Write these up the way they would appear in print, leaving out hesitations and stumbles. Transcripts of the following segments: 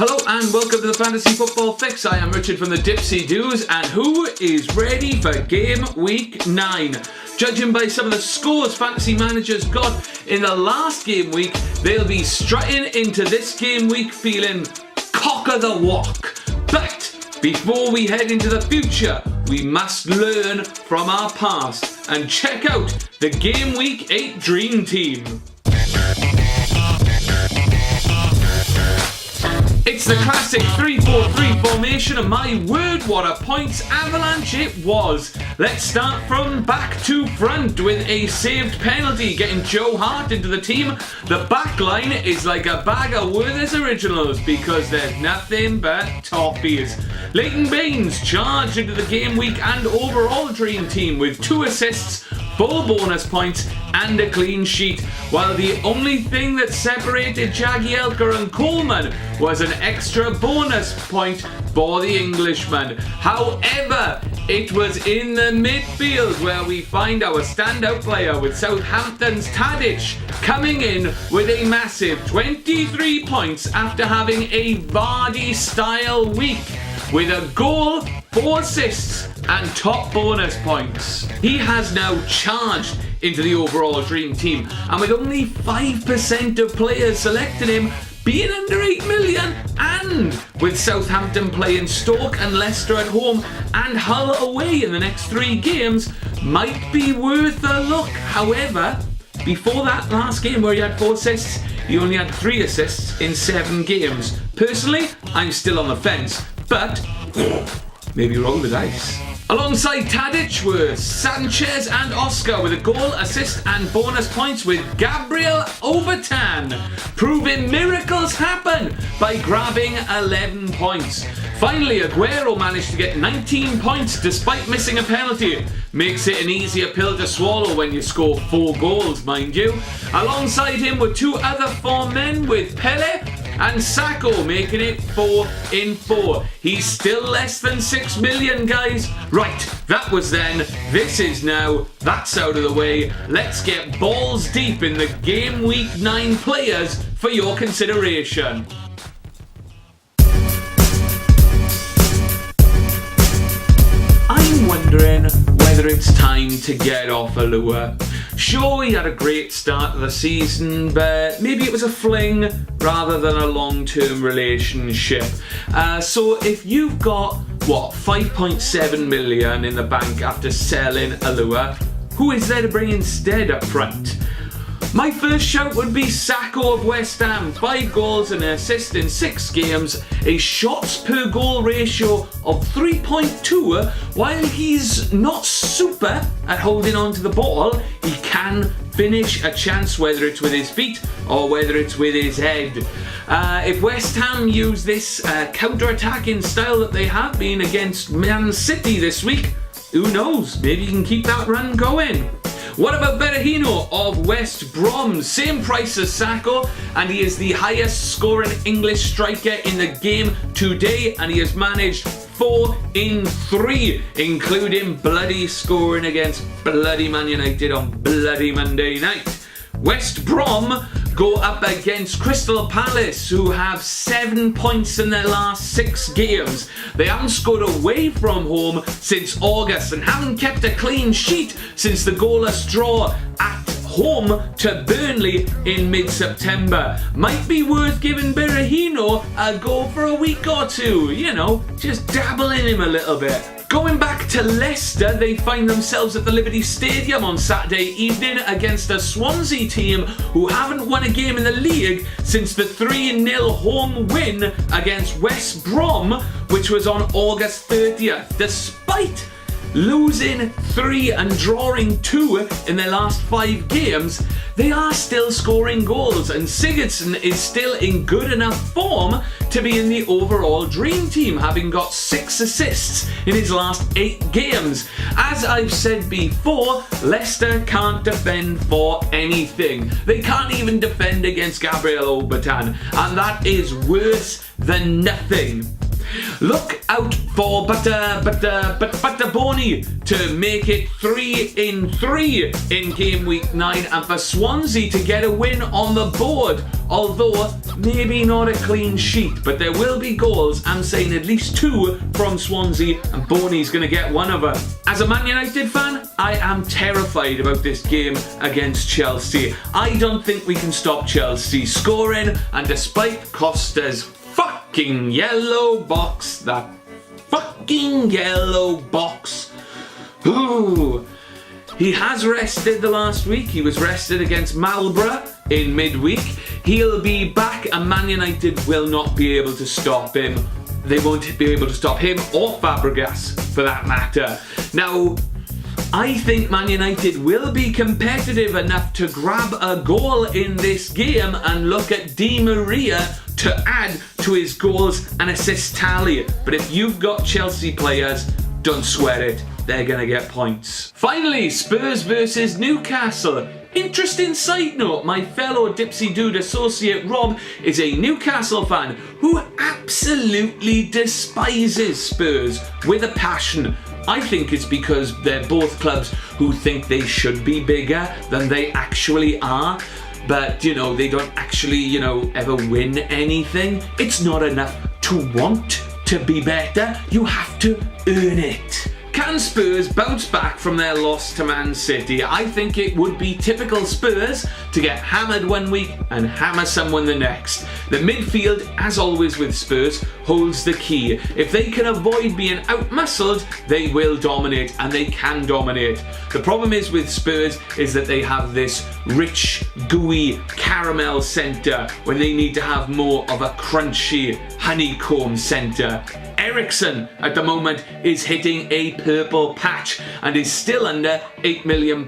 Hello and welcome to the Fantasy Football Fix. I am Richard from the Dipsy Dudes, and who is ready for game week 9? Judging by some of the scores fantasy managers got in the last game week, they'll be strutting into this game week feeling cock of the walk. But before we head into the future, we must learn from our past and check out the game week 8 dream team. It's the classic 3-4-3 formation, and my word, what a points avalanche it was. Let's start from back to front with a saved penalty, getting Joe Hart into the team. The back line is like a bag of Werther's Originals because there's nothing but toffees. Leighton Baines charged into the game week and overall dream team with 2 assists, 4 bonus points and a clean sheet, while the only thing that separated Jagielka and Coleman was an extra bonus point for the Englishman. However, it was in the midfield where we find our standout player with Southampton's Tadic coming in with a massive 23 points after having a Vardy-style week with a goal, 4 assists and top bonus points. He has now charged into the overall dream team, and with only 5% of players selecting him, being under 8 million, and with Southampton playing Stoke and Leicester at home and Hull away in the next 3 games, might be worth a look. However, before that last game where he had 4 assists, he only had 3 assists in 7 games. Personally, I'm still on the fence, but maybe roll the dice. Alongside Tadic were Sanchez and Oscar with a goal, assist and bonus points, with Gabriel Overton proving miracles happen by grabbing 11 points. Finally, Aguero managed to get 19 points despite missing a penalty. Makes it an easier pill to swallow when you score 4 goals, mind you. Alongside him were 2 other form men, with Pele and Sacco making it 4 in 4. He's still less than 6 million, guys. Right, that was then, this is now, that's out of the way. Let's get balls deep in the game week 9 players for your consideration. I'm wondering whether it's time to get off Allure. Sure, he had a great start to the season, but maybe it was a fling rather than a long-term relationship. So if you've got, 5.7 million in the bank after selling Allure, who is there to bring instead up front? My first shout would be Sacco of West Ham. 5 goals and an assist in 6 games, a shots per goal ratio of 3.2. While he's not super at holding on to the ball, he can finish a chance, whether it's with his feet or whether it's with his head. If West Ham use this counter-attacking style that they have been against Man City this week, who knows, maybe you can keep that run going. What about Berahino of West Brom? Same price as Sacco, and he is the highest scoring English striker in the game today, and he has managed 4 in 3, including bloody scoring against bloody Man United on bloody Monday night. West Brom go up against Crystal Palace, who have 7 points in their last 6 games. They haven't scored away from home since August and haven't kept a clean sheet since the goalless draw at home to Burnley in mid-September. Might be worth giving Berahino a go for a week or 2, just dabble in him a little bit. Going back to Leicester, they find themselves at the Liberty Stadium on Saturday evening against a Swansea team who haven't won a game in the league since the 3-0 home win against West Brom, which was on August 30th. Despite losing 3 and drawing 2 in their last 5 games, they are still scoring goals, and Sigurdsson is still in good enough form to be in the overall dream team, having got 6 assists in his last 8 games. As I've said before, Leicester can't defend for anything. They can't even defend against Gabriel Overton, and that is worse than nothing. Look out for Butter Boney to make it 3-3 in game week 9 and for Swansea to get a win on the board. Although maybe not a clean sheet, but there will be goals. I'm saying at least 2 from Swansea and Boney's going to get one of them. As a Man United fan, I am terrified about this game against Chelsea. I don't think we can stop Chelsea scoring, and despite Costa's fucking yellow box, ooh, he has rested the last week. He was rested against Marlborough in midweek. He'll be back and Man United will not be able to stop him. They won't be able to stop him or Fabregas for that matter. Now, I think Man United will be competitive enough to grab a goal in this game and look at Di Maria to add to his goals and assist tally. But if you've got Chelsea players, don't sweat it. They're going to get points. Finally, Spurs versus Newcastle. Interesting side note, my fellow Dipsy Dude associate Rob is a Newcastle fan who absolutely despises Spurs with a passion. I think it's because they're both clubs who think they should be bigger than they actually are. But, you know, they don't actually, you know, ever win anything. It's not enough to want to be better. You have to earn it. Can Spurs bounce back from their loss to Man City? I think it would be typical Spurs to get hammered one week and hammer someone the next. The midfield, as always with Spurs, holds the key. If they can avoid being out-muscled, they will dominate, and they can dominate. The problem is with Spurs is that they have this rich, gooey caramel centre when they need to have more of a crunchy honeycomb centre. Eriksen at the moment is hitting a purple patch and is still under £8 million.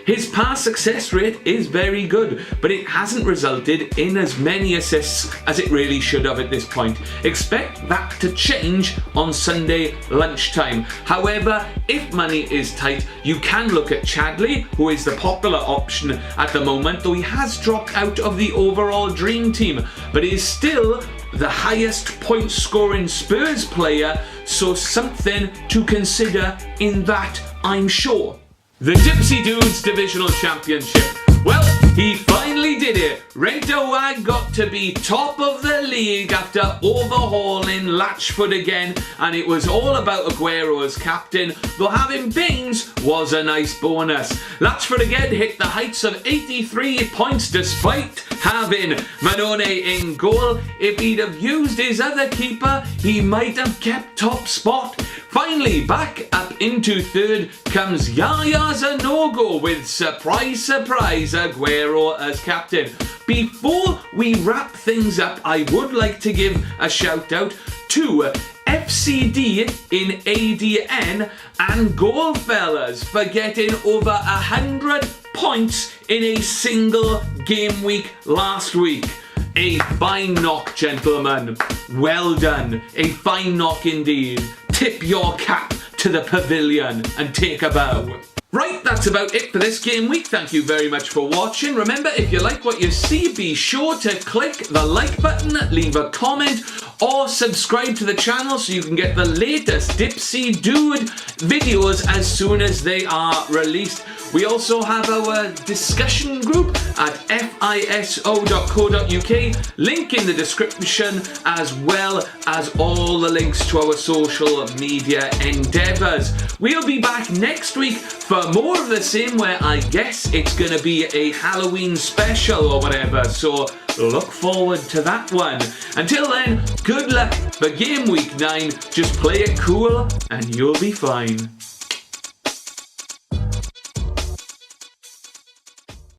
His pass success rate is very good, but it hasn't resulted in as many assists as it really should have at this point. Expect that to change on Sunday lunchtime. However, if money is tight, you can look at Chadley, who is the popular option at the moment, though he has dropped out of the overall dream team, but is still the highest point scoring Spurs player, so something to consider in that, I'm sure. The Dipsy Dudes Divisional Championship. Well, he finally did it. Rentowag got to be top of the league after overhauling Latchford again, and it was all about Aguero as captain, though having Baines was a nice bonus. Latchford again hit the heights of 83 points despite having Manone in goal. If he'd have used his other keeper, he might have kept top spot. Finally, back up into third comes Yaya Zanogo with surprise, Aguero as captain. Before we wrap things up, I would like to give a shout out to FCD in ADN and Goalfellas for getting over 100 points in a single game week last week. A fine knock, gentlemen. Well done. A fine knock indeed. Tip your cap to the pavilion and take a bow. Right, that's about it for this game week. Thank you very much for watching. Remember, if you like what you see, be sure to click the like button, leave a comment, or subscribe to the channel so you can get the latest Dipsy Dude videos as soon as they are released. We also have our discussion group at fiso.co.uk, link in the description, as well as all the links to our social media endeavours. We'll be back next week for more of the same, where I guess it's going to be a Halloween special or whatever, so look forward to that one. Until then, good luck for game week 9. Just play it cool and you'll be fine.